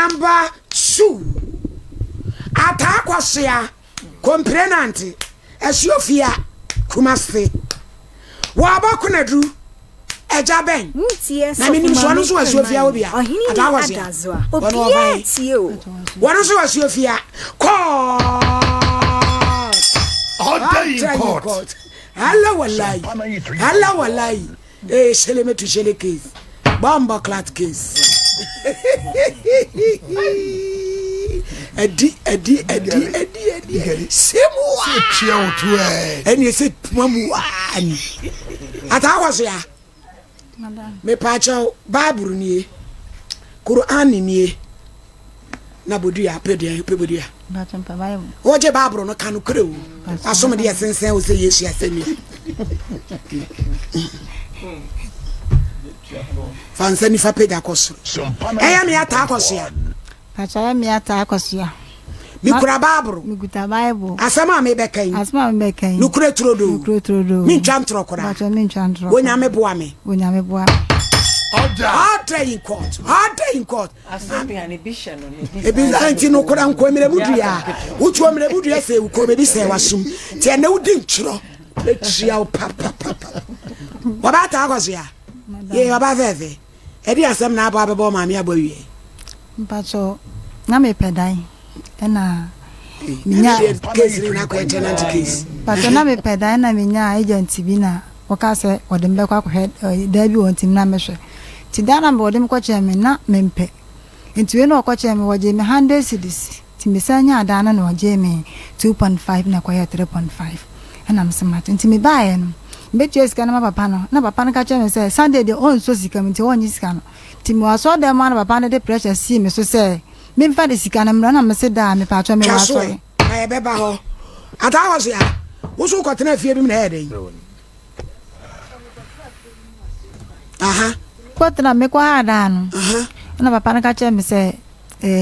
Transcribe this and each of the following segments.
Number 2. Atakwasia complainant Esiofia Kumase. Wabakunadru Ejaben. Na minim so no so Esiofia obia. Atakwasia. One so Esiofia. All day in court. Allah wallahi. Sheleme to shele case. Bomba clat case. Edi. Semu. And you said, Mamu. Atawasya. Me pacho Bible ni. Quran ni. Nabudia pedia. Oje Bible no kanu krew. Asome de sensen o say Yesu asemi. Fansa ni fa pega koso. Eya me ata akoso ya. Acha me ata akoso ya. Mi kura Bible. Mi guta Bible. Asama me bekan. Nu kura trodo. Mi chantro kura. Acha mi chantro. Wonya me boa me. Order in court. Asami anibisha no. Ebi anti no kura nko emre budua. Utu emre budua se uko be bi se wasum. Ti ene udi nchiro. Etia o papa. Wabata akoso ya. Ye wabaveve. Edi asem na aba bebo ma me abowie. Mpacho na me pedai. Ena minya case na ko tenant case. Pacho na me pedai na minya agent bi na waka se odem be kwa head da bi wontim na mehwe. Ti da na odem kwa che me na mempe. Nti we na kwa che me woje me 100 cedis. Ti me sanya ada na woje me 2.5 na kwa 3.5. Ena msemato. Nti me bae no. Betu sika na papa no. Na papa no ka che me say Sunday de on so sika me ti wonyi sika no. Ti me waso de ma na papa no de pressure see me so say me mfa de sika na mra na me se da me pa cho me waso. Na e beba ho. Ata waso ya. Wo so kwatena fie bi me na e dey. Aha. Kwatena me kwa ada no. Aha. Na papa no ka che me say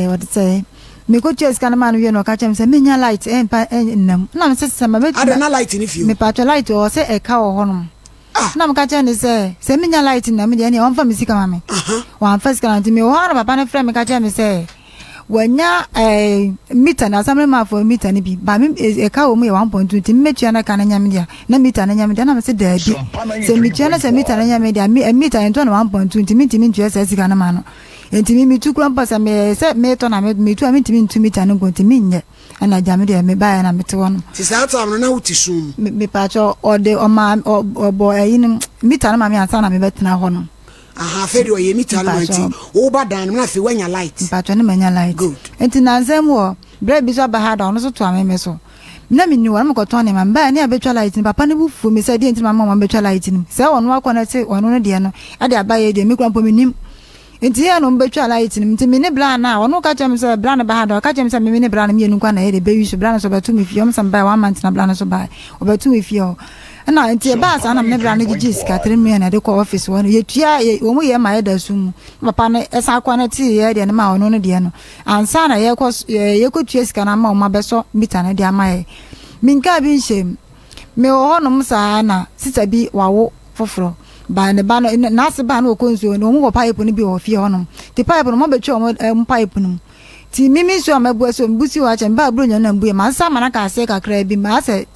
what it say me ko che sika na ma no ye no ka che me say me nya light empa nam. Na me se sama me. Ada na light ni fie. Me pa cho light o se e ka o ho no. Na mka cha ni se me nya light na me de ne won fa me sika mame wan fa sika na ti me wo na papa na frame ka cha me se wanya meter na samle ma for meter ni bi ba me e ka wo mu 1.2 ti me tua na ka na nya me dia na meter na nya me dia na me se da bi se me tua na se meter na nya me dia meter en to na 1.2 ti me tua se sika na ma no enti mi tu kura mpasa me se me to na me tua me ti meter no go ti me nye ana jame de me ba na me te wono ti sa ta no na utisum me pa cho ode o ma obo yin meter na ma me ansa na me betena ho no aha fe do ye meter na ti o ba dan na fe wanya light pa cho ne manya light good enti na nsem wo bre bi so ba ha da no so to ameme so na me ni wo na me ko to ne ma ba ni abetwa light ni papa ne bu fu me se de enti ma ma betwa light ni se wono akona te wono no de no ade abaye de me kura mpo me nim enti ya no mbetwa light ni enti me ne bla na wono ka chem se bla na ba ha da ka chem se me ne bla na me nu kwa na ye de be wi so bla na so betu me fi om sam ba 1 month na bla na so ba obetu me fi o na enti ba sa na me bla na gigi ska 3 million na de ko office wono ye tua wo mu ye ma ye da sum papa na esa kwa na ti ye de na ma wono no de no ansa na ye ko tua ska na ma o ma beso mita na de ama ye minka bi nshem me ho no msa na sita bi wawo foforo ba ne ba no na se ba na okonso no mo pipe no bi o fie honom ti pipe no mo be twa mo pipe no ti mimi so amabu so mbusi wa che ba bro nya na mbu e ma sa mana ka se kakra bi ma se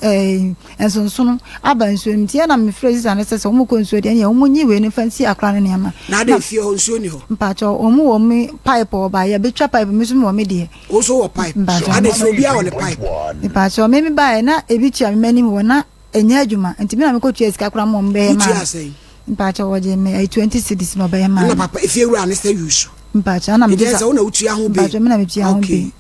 ensonsono aba nso mi ti na me phrase na se so mo konso de ya mo nyi we ne fancy akra ne ma na de fie ho nso ni ho mpa cho o mo wo mi pipe o ba ya be twa pipe mi so mo me de o so wo pipe ade fie obi a wo ne pipe mpa cho mimi ba na ebi tia me mani wo na enya adwuma enti mi na me ko tua sika akra mo mbe ma mpacha woje me 20 cedis no be ma na papa if you run say use mpacha na me de say una utua ho be mpacha me na me tua ho be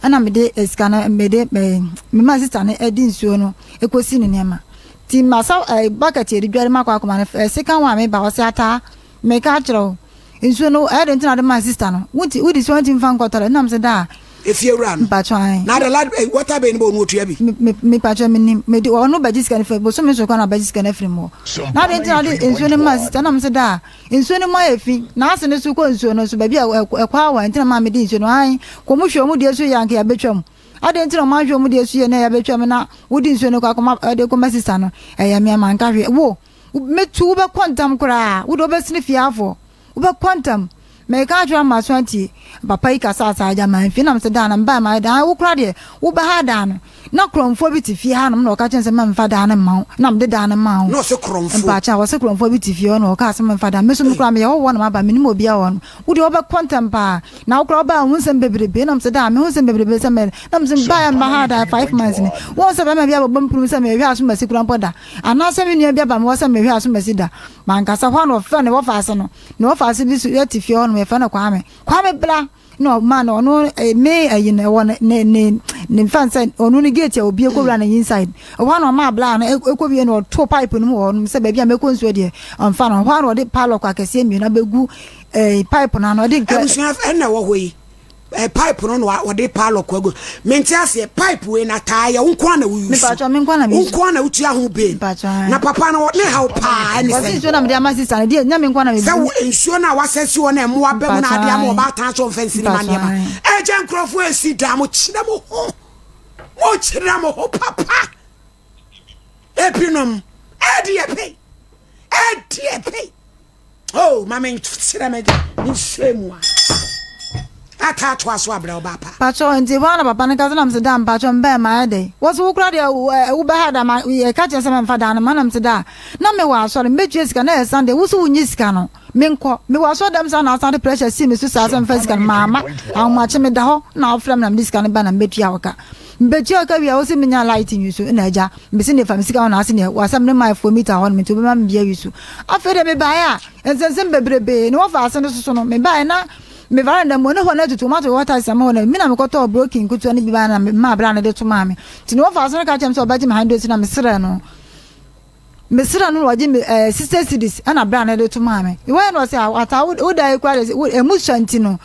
ana me de scanner me de me ma sister na edi nsuo no ekosi ne nema ti masa bucket e dware makwa akoma na second one me ba wo se ata me ka kiro nsuo no e de ntina de ma sister no wudi so anti mfa nkotore na me se da if you run mpacha na the lad water be no otua bi me pacha me de ono ba jiska na fe bo so me so kwa na ba jiska na free mo na de ntina de nsuo ne ma sister na me se da nsuo ne mo efi na ase ne so ko nsuo no so ba bi ekwa wa ntina ma me de nsuo no ai ko mu hwe mu de so yanke ya betwam ade ntina ma hwe mu de so ye na ya betwam na wudi nsuo ne kwa ko de ko ma sister no ya me ma nka hwe wo me tu be quantum kra wo do be sne fiafo wo be quantum me ka twa ma so anti papa yi kasa asa aja man fi na me se da na mba ma da wo kra de wo ba ha da no na kromfo bi ti fi ha no na o ka chen se man fa da na ma na me de da na ma no se kromfo mpa cha wo se kromfo bi ti fi no o ka se man fa da me so me kra me wo na ma ba me ni mo bia wo no wo de wo ba contempa na wo kra ba hu se bebrebe na me se da me hu se bebrebe se me na me se ba ya ma ha da 5 months ni wo se ba me bia bo mpuru se me hwe aso masi kra mpoda ana se me nua bia ba me wo se me hwe aso masi da man ka sa hwa no fa ne wo fa se no ne wo fa se bi su ti fi no me fa na kwa me bla no man ono me ayi na won ne fansa onu ni gate obi ekowura na inside one no ma bla na ekobie no to pipe no mo se ba bia me ko nsuo de amfa no one no de padlock akese mi na begu pipe na no de abusia na wo hoyi pipe no wo de padlock agu menti ase pipe we na taaya unko na wuyu me nkwa na me unko na utua ho be na papa no ne ha pa ni se nsuo na me de ama sister na de nya me nkwa na me se nsuo na wasesi wo na mo abe mo na ade ama ba tan so fancy ni mane ma eje nkrofo esi da mo chira mo ho mo chira mo ho papa epinom edi epe oh mama chira me ni semwa ata to aso abra obapa pacho nti wana papa ne kaza nam se da pacho mba ma de woso wukra de wo ba ha da ma e ka che se me mfa da na manam se da na me wa so me tue sika na Sunday wo so unyi sika no me nko me wa so dem sa na Sunday pressure si me so sa se mfa sika mama an ma che me da ho na ofram na me sika ne ba na me tua waka mbeji aka wi a wo se me nya light nyusu na aja me se ne fa me sika na ase ne wasam ne my 4 meter ho me to be ma me bia yusu afere me ba ya ensensem bebrebe ne wo fa ase ne so no me ba na me varanda mo ne ho na tomato water sama na mi na me koto broken kutu ani bi ba na ma bra na de to ma me ti no fa so ka chem so obaji ma 100 na me sira no waje me sister cities ana bra na de to ma me we no say ata wo dai kwa emu shanti no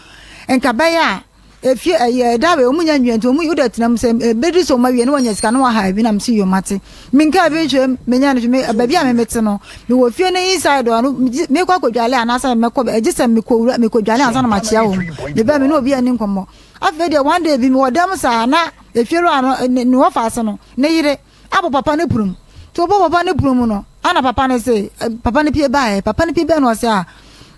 enka ba ya efi da we omunya nwanto omu uda tinam se bedri so ma wie no wanya sika no wa ha bi na me si yo mate minka bi nhwe menya no me ba bia me mete no me wo fie na inside no me kwa kodwale anasa me ko ejisa me kodwale ansa na ma chia wo me ba me no obi ani nkomo afa de one day bi me wodam sa na efiero ano ni wo fa ase no ne yire abo papa ne purum to bo papa ne purum no ana papa ne se papa ne pie ba no se a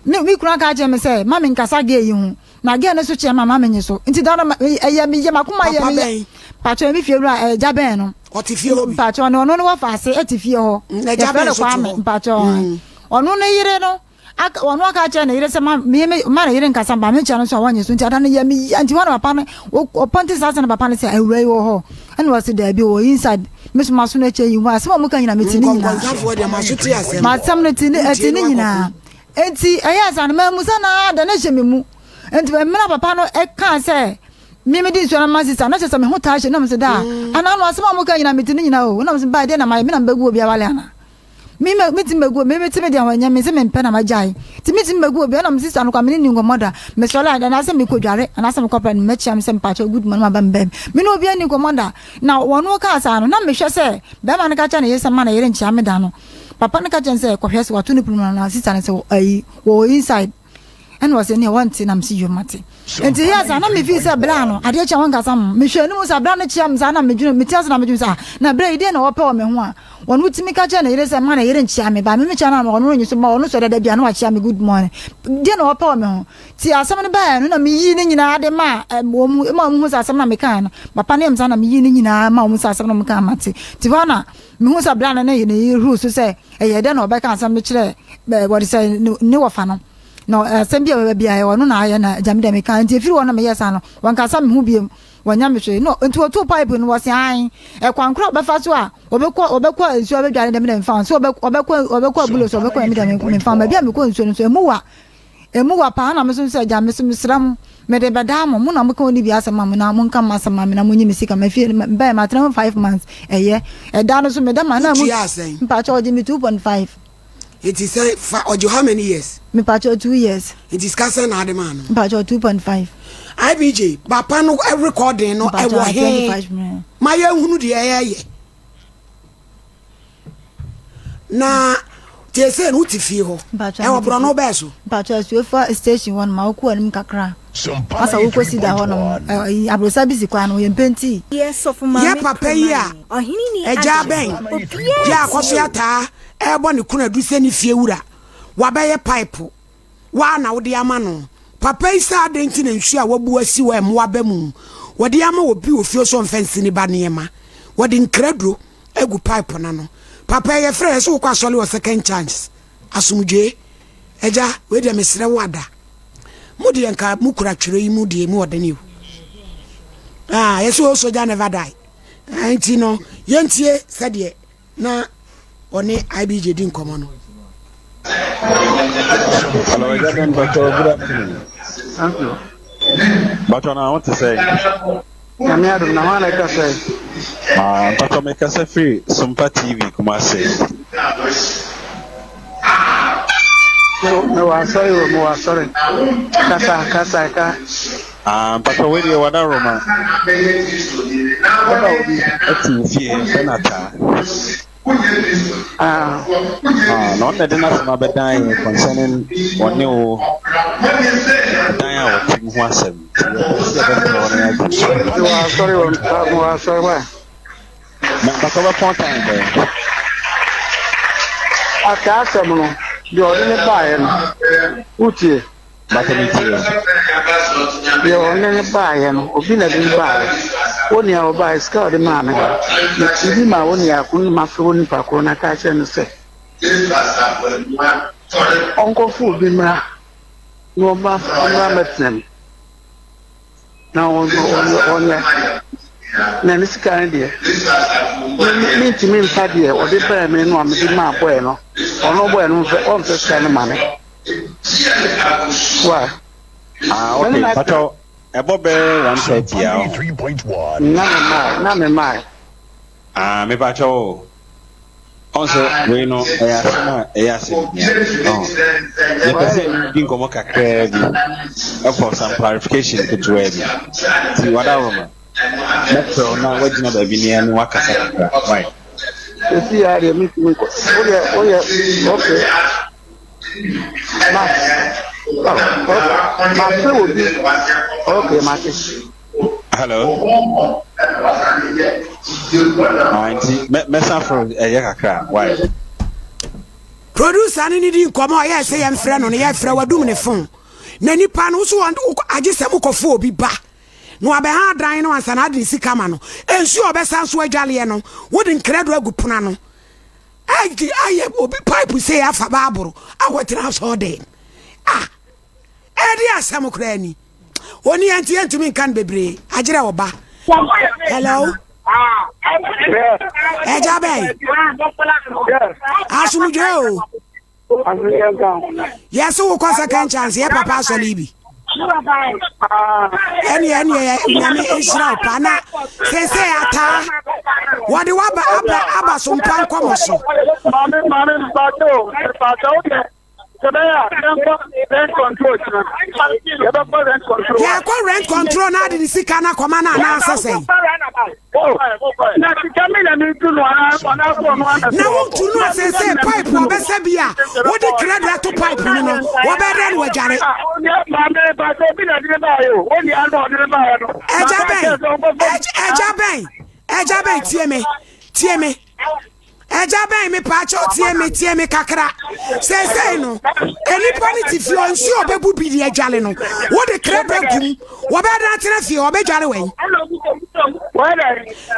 mi kura ka je me se ma me nkasa ge yi hu na ge ne so che mama menye so nti da na ya mi je makoma ya mi pacho mi fie ra jaben no o ti fie obi pacho no wa fa se eti fie ho jaben so to pacho onu ne yire no aka onu aka che ne yire se ma na yire nkasa ba me che no so wanye so nti da na ya mi anti wa na papa ne o ponti sa na papa ne se awura wo ho ene was da bi o inside miss maso na che yi wa se mo kan nyina metini nyina ma sam ne tini etini nyina enti aya san ma musa na da na hye memu enti me na papa no e kan se mi di so na ma sister na che se me ho ta hye na me se da ana no asema mo kan nyina metini nyina o na me se ba de na ma me na mbagu obi awale ana mi tim bagu me tim de awanya me se me mpe na majai ti mi tim bagu obi na me sister no kwa me ni ngomoda me so la da na se me kodware ana se me kopra me chiam se mpacho good man ma ba mbem me no obi ani ngomoda na wono ka sa no na me hwe se be ma ne ka cha na yesa ma na yere nchia me da no papa ne ka chen se kwa hwese watu ne pulu na sister ne se ai wo inside and was any one thing I'm see you mate enti yes ana me fi se bra no ade cha wan kasa me hwe ni mu sa bra ne chiam sa na me dwunu me tias na me dwunu sa na bra ide na wo pe wo me ho a wonu timi ka cha na yere se ma na yere nchia me ba me cha na no nyi so ma wonu so da bia na wa chia me good morning de na wo pe wo me ho ti asem ne ba no na me yi ni nyina ade ma mu hu sa asem na me kan na papa ne mza na me yi ni nyina ma mu sa asem na me kan mate ti wana me hu sa bra na ye ne ru so se ye de na wo be kan asem me kire what say ne wo fa no no sembia bia wono na aya na jamde me kan ti firi wono me yesa no wanka sa me hu biem wanya me hwe no nti otu pipe no wose an kwankro be fa so a obekwa nsu obedware dem dem fa so obekwa bulo so obekwa mi dem me fa ma bia me ko nsu no so emu wa pa na me so se ja me so misram me de badamo mu na me ko ni bia asama me na mu nka masama me na mu nyi me sika me fi ba ma 5 months eye da no so me da ma na mu mpa cho me 2.5. It is how many years? Me pacho 2 years. It is Kasa na de man. Pacho 2.5. IBJ, papa no recording no e wo he. Ma ye hunu de ye. Na te se no ti fie ho. E wo bro no be so. Pacho so for station 1 ma ku anim kakra. Sompa. Asa wo kosi da ho no abrosa bisi kwa no ye mpenti. Yes of my. Ye papa yi a. Ohini ni eja ben. Ya akoso ata ebo ne kuna du se ni fie wura. Wa be ye pipe. Wa na wo de ama no. papa isa denti na nhua wabu asi wa emwa bamu wode ama obi ofio so mfensi ni ba niema wode nkradro egu pipe na no papa ye frɛ so kwa sole o second chance asumdwe eja we de mesre wada mudi enka mukura twere yi mudi mu ode ni yeso soja never die anti no yentie sede na oni IBJ di Nkomo no. Hello, again, but good afternoon. Thank you. But I want to say, I'm here to know like I say. But I make us a free Sompa TV, come I say. No, I'm sorry. Kasa. But already what a Roma. It's here, Senata. Not that enough of my dying concerning or new dying of Tim Wasson. You are sorry. But over point time there. I can't say, you're in the buy Uti. But you're only buying, or been a buy. Only our buy scout the man. You my only I couldn't my phone for Corona catch and say. Uncle Fool be my no bath on now on this kind of mean to me, Paddy, or the bear men want to be my bueno, or no bueno on this kind of money. Why? Okay, but above 130. None of mine. Me bacho. Also, we know Nkomo kakra for some clarification to ready. See what I remember. That's all now. What you know, baby, near no wakasa. Right. You see, I meet me. Oh yeah. Okay. Okay, hello. Why? Producer ni di Nkomo ye say yem frɛ no ye frɛ wadum ne phone. Na nipa no so agisem kofo obi ba. No abeha dan no ansa na de sika ma no. Ensu obesa so adwale no. Wodi nkredo agupuna no. Aye obi pipe say afa baburu. Awotina so den. Edi asam krani. Oni anti mi kan bebre. Agire oba. Hello. Ejabe. Asumujo. Yes, who cause second chance? Here, Papa Solibi. Any Israel Pana. Say, ata. What do you about some pan commercial? Rent control. Yeah, rent control. Now the Sikana command and answer say. Now to know say pipe or besabia. What the credit to pipe? What better than we got it? Ejabe, TMA. Ejabe me pacho tie me kakra say no any politics flow nso obebu bi di adwale no wo de krebe gum wo be da tena fie wo be dwale wen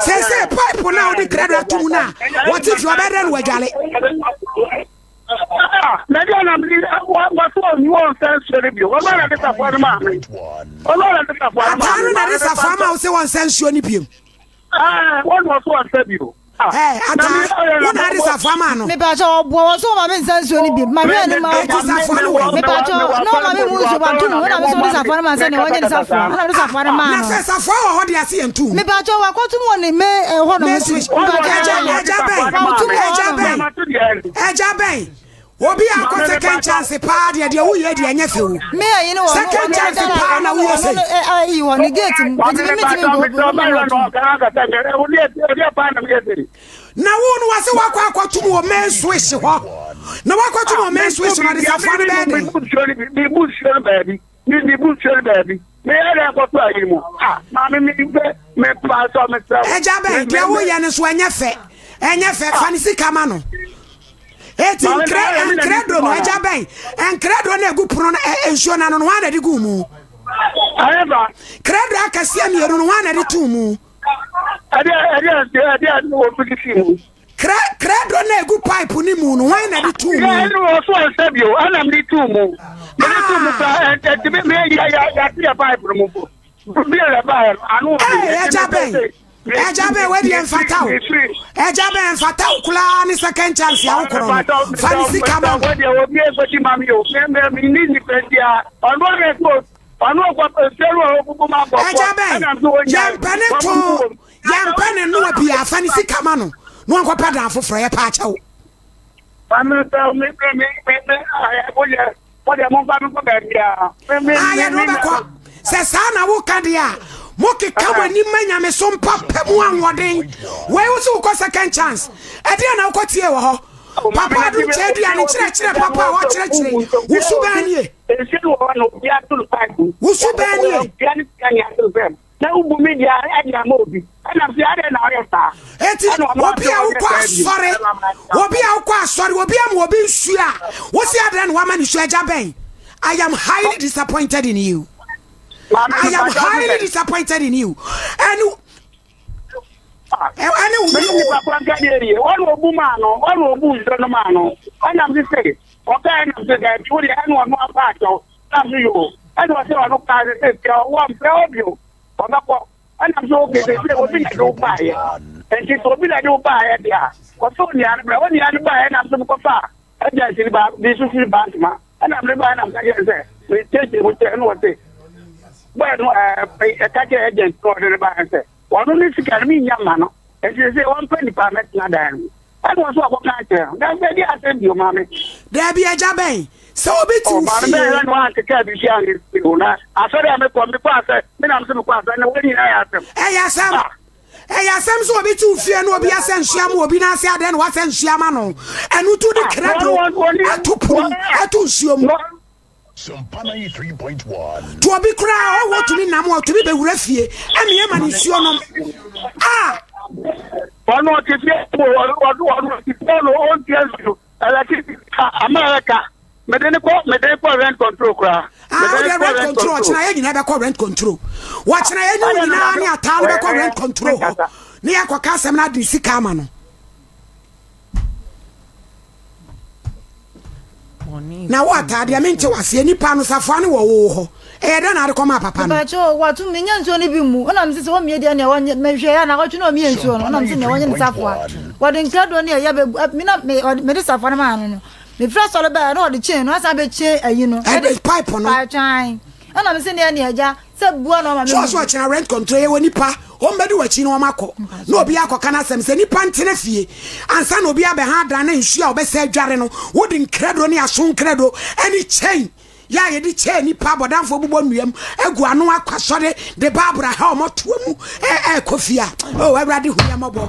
say pipe na wo de krebe tum na what if you be da no adwale na dia na mi what you want sense bi wo ma na dey safo ma mi o lo na dey safo ma na dey safo ma wo say one sense ni bi what was one say bi hey, what is a farmer? Me pacho, was so my sense only be my man. Me pacho, no, my moves about 2. When I was on this farmer, and one is a farmer. I was a farmer. That's a farmer. What do you see him too? Me pacho, I got to one in May. What Ejabe. Obi a second chance pa de wo ye de anya fe wo me you know second chance pa na wo say you want to get him na wo no wase wakwa akwatum wo men switch ho na wakwatum wo men switch na de safari be me bushon baby me ere ko to ayi mu ma me pa so me tra Ejabe de wo ye ne so anya fe fancy kama no eti nkredo no eja ben nkredo na egu pono na ensuo na no wa na de gu mu ayeba kredo akase amieru no wa na de tu mu ade no ofisi mu kredo na egu pipe ni mu no wa na de tu mu no so ansabio ana mi tu mu mi tu mu pa me ya pipe no mu bi la ba anu Ejabe we di enfata o. Ejabe enfata o kula ni second chance ya ukoro. Fancy kama. We di obi egoti mami o. Me ni ni pedia. Onu re ko. Onu ko seru obubu ma bo. Ejabe. Yampane no obi afanisi kama no. No anko pada afoforo ye pa acha o. Ameta me boye mo ba me ko be dia. Aya no be ko. Se sa na wo kadia. Moki kama ni manya me Sompa pemu anwoden we wo ko second chance e dia na ko tie wo ho papa du chedi ani kire papa wo kire wusu banie na ubu media anya mobi ana fi ade na oresta eti obi a wo kwa sorry obi am obi nsu a wo si ade na wa mani su aja ben. I am highly disappointed in you. I am highly disappointed in you. And bueno catch agent for the bank one only can me yamano and you say 120 permit na dan I was what can that's the assembly you mommy there be a jabe so bit to I want to tell you na I said I'm come because me am so kwa na we I asem Eyasem so obi tu fie no obi asenhia mo obi na ase ade no wasenhia ma no enu tu de kredo atu nsuom Sompa 93.1. To be cry, what to be now, to be the refugee, and the man is your name. Ah, one more to America. Medical rent control. Rent control. I never call rent control. Watch I know in a town rent control. Near Quacasam, not the Sikamano. Now what are the mean to us? Any panels are funny or I don't know how to come up. Papa, what 2 million to only be moved. And I'm just 1 million. I want measure and I want to know me and so on. I'm saying I want to what in Cardone, Yabba, me not me or Medissa for a man. The first all about all the chain, was I bet chair, you know, I bet pipe on our time. And I'm saying, yeah, said one of my watching a rent control when Nipa, homebody watching on Mako. No Biako can ask them, say Nipan Tenefi, and San Obia behind and then she always said Jareno, wouldn't credo near soon credo, any chain. Ya ye di chain ni pa bodan fo bubon miam egu anu akasore de Barbara ha o moto mu kofia oh everybody hu ya mabo